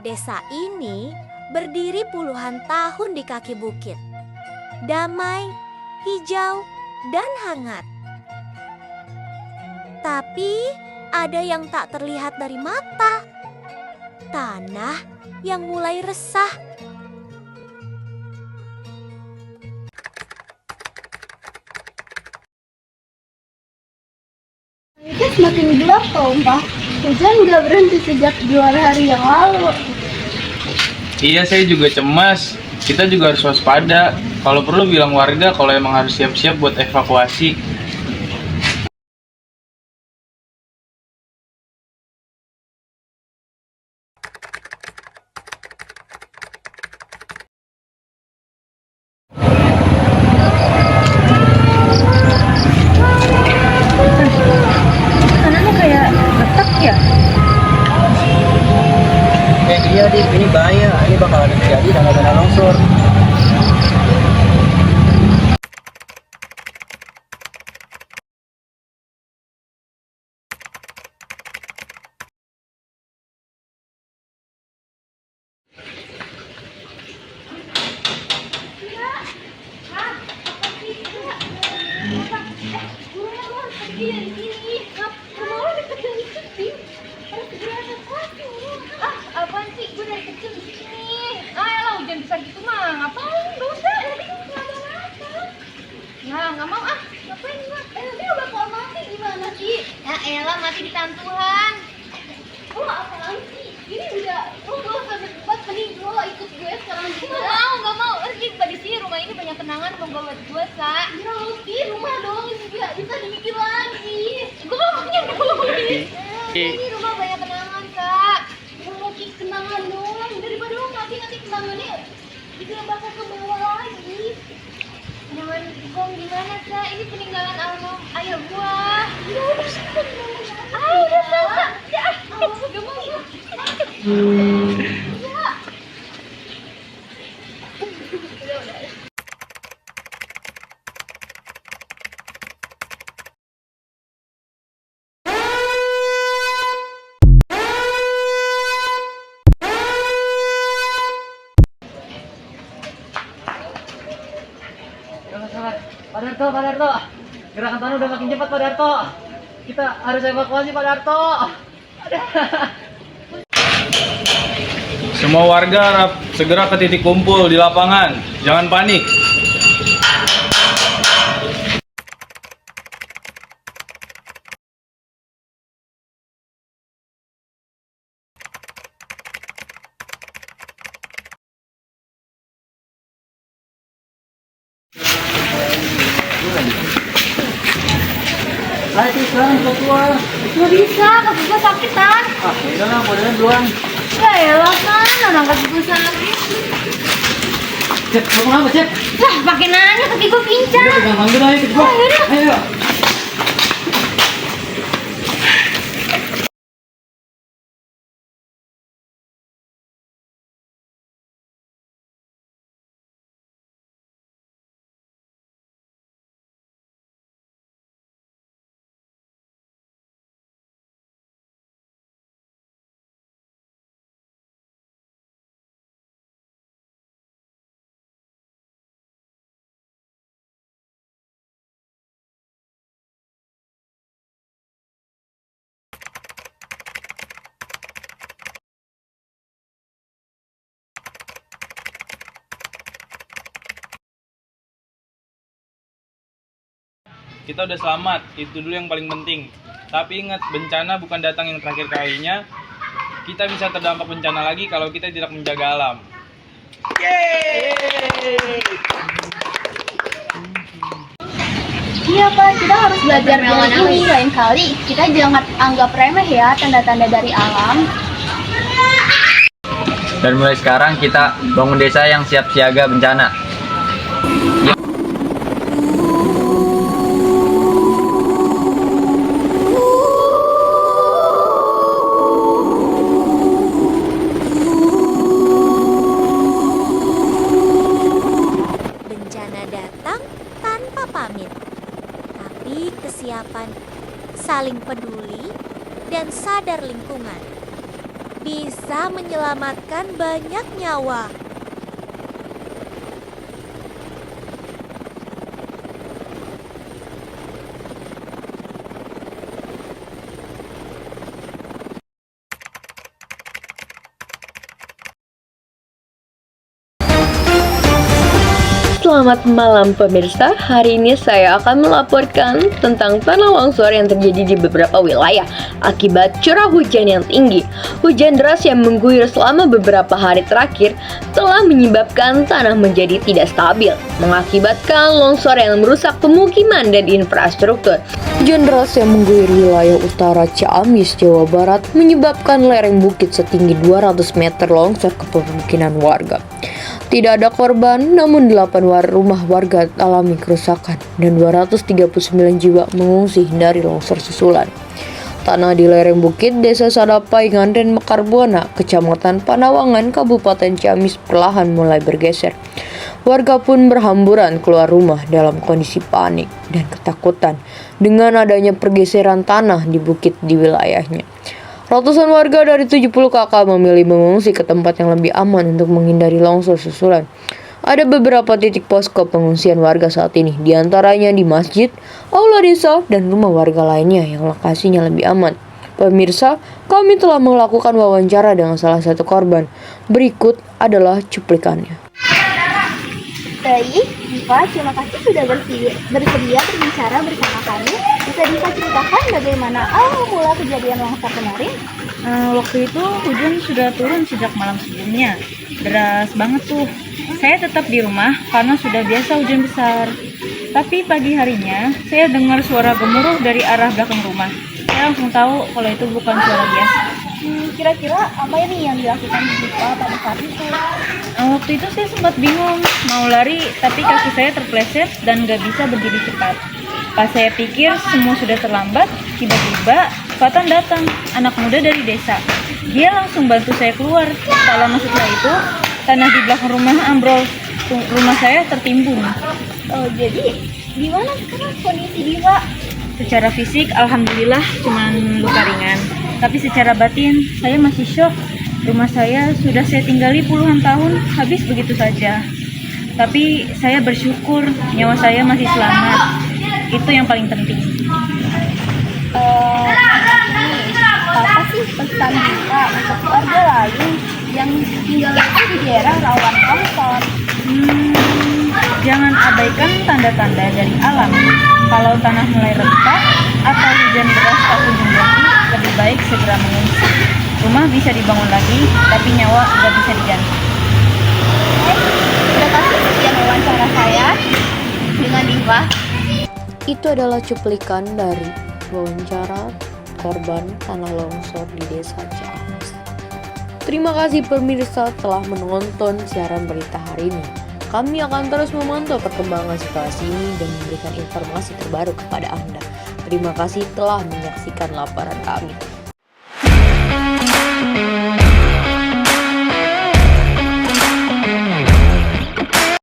Desa ini berdiri puluhan tahun di kaki bukit. Damai, hijau, dan hangat. Tapi ada yang tak terlihat dari mata. Tanah yang mulai resah. Itu semakin gelap kok, Mbak. Hujan nggak berhenti sejak 2 hari yang lalu. Iya, saya juga cemas. Kita juga harus waspada. Kalau perlu bilang warga kalau emang harus siap-siap buat evakuasi. Kanannya kayak retak ya? Iya, Dik, ini bahaya. Ini bakal ada terjadi tanda-tanda longsor. Apaan sih? Gue dari kecil di sini. Elah, hujan besar gitu mah. Ngapain? Gak usah. Nah, nggak mau ah. Ngapain gua? Nanti udah bakal mati gimana sih? Ya elah, mati di tantuhan. Oh, apaan sih? Ini udah, lo gak usah berdebat, mending lo ikut gue sekarang juga. Nggak mau. Pada di sini rumah ini banyak kenangan mau buat gue, Sa. Ya lo sih, rumah doang ini juga bisa dimikir lagi. Gue ngomongnya dulu. Ini rumah banyak kenangan, Kak. Kalau kenangan doang, daripada lo mati nanti kenangannya bisa bakal ke bawah lagi. Kenangan Gong gimana, Kak? Ini peninggalan almarhum ayah gua. Ya udah, Kak. Ya, gak mau gua. Ya. Udah. Salah. Pak Darto. Gerakan tanah udah makin cepat, Pak Darto. Kita harus evakuasi, Pak Darto. Semua warga harap segera ke titik kumpul di lapangan. Jangan panik. Ayo, sekarang kita keluar. Gak bisa, kaki gua sakitan. Udah lah, modalnya duluan. Ya elah, kan. Orang kaki gua sakit. Cep, ngomong apa, Cep? Lah, pakai nanya kaki gua pincang. Udah, pegang tangan ayo, cepet. Ayo. Kita udah selamat, itu dulu yang paling penting. Tapi ingat, bencana bukan datang yang terakhir kalinya. Kita bisa terdampak bencana lagi kalau kita tidak menjaga alam. Iya, Pak. Kita harus belajar dari ini. Lain kali, kita jangan anggap remeh ya tanda-tanda dari alam. Dan mulai sekarang kita bangun desa yang siap siaga bencana. Bencana datang tanpa pamit. Tapi kesiapan, saling peduli, dan sadar lingkungan. bisa menyelamatkan banyak nyawa. Selamat malam pemirsa, hari ini saya akan melaporkan tentang tanah longsor yang terjadi di beberapa wilayah akibat curah hujan yang tinggi. Hujan deras yang mengguyur selama beberapa hari terakhir telah menyebabkan tanah menjadi tidak stabil, mengakibatkan longsor yang merusak pemukiman dan infrastruktur. Hujan deras yang mengguyur wilayah utara Ciamis, Jawa Barat menyebabkan lereng bukit setinggi 200 meter longsor ke permukiman warga. Tidak ada korban, namun 8 rumah warga alami kerusakan dan 239 jiwa mengungsi dari longsor susulan. Tanah di lereng bukit Desa Sadapaingan dan Mekar Buana, Kecamatan Panawangan, Kabupaten Ciamis perlahan mulai bergeser. Warga pun berhamburan keluar rumah dalam kondisi panik dan ketakutan dengan adanya pergeseran tanah di bukit di wilayahnya. Ratusan warga dari 70 kakak memilih mengungsi ke tempat yang lebih aman untuk menghindari longsor susulan. Ada beberapa titik posko pengungsian warga saat ini, diantaranya di masjid, aula desa, dan rumah warga lainnya yang lokasinya lebih aman. Pemirsa, kami telah melakukan wawancara dengan salah satu korban. Berikut adalah cuplikannya. Baik, Diva, terima kasih sudah bersedia berbicara bersama kami. Bisa Diva ceritakan bagaimana awal mula kejadian longsor kemarin? Waktu itu hujan sudah turun sejak malam sebelumnya. Deras banget tuh. Saya tetap di rumah karena sudah biasa hujan besar. Tapi pagi harinya, saya dengar suara gemuruh dari arah belakang rumah. Saya langsung tahu kalau itu bukan suara biasa. Kira-kira apa ini yang dilakukan Diva pada saat itu? Waktu itu saya sempat bingung mau lari, tapi kaki saya terpleset dan gak bisa berdiri cepat. Pas saya pikir semua sudah terlambat, tiba-tiba Fatan datang, anak muda dari desa. Dia langsung bantu saya keluar. Tak lama setelah itu, tanah di belakang rumah ambrol. Rumah saya tertimbun. Oh, jadi gimana sekarang kondisi Diva? Secara fisik, alhamdulillah cuman luka ringan. Tapi secara batin, saya masih syok. Rumah saya sudah saya tinggali puluhan tahun, habis begitu saja. Tapi saya bersyukur nyawa saya masih selamat. Itu yang paling penting. Apa sih pesan Diva untuk warga lain yang tinggal di daerah rawan longsor? Jangan abaikan tanda-tanda dari alam. Kalau tanah mulai retak atau hujan deras tak kunjung berhenti, lebih baik segera mengungsi. Rumah bisa dibangun lagi, tapi nyawa nggak bisa diganti. Terima kasih sekian wawancara saya dengan Diva. Itu adalah cuplikan dari wawancara korban tanah longsor di Desa Ciamis. Terima kasih pemirsa telah menonton siaran berita hari ini. Kami akan terus memantau perkembangan situasi ini dan memberikan informasi terbaru kepada Anda. Terima kasih telah menyaksikan laporan kami.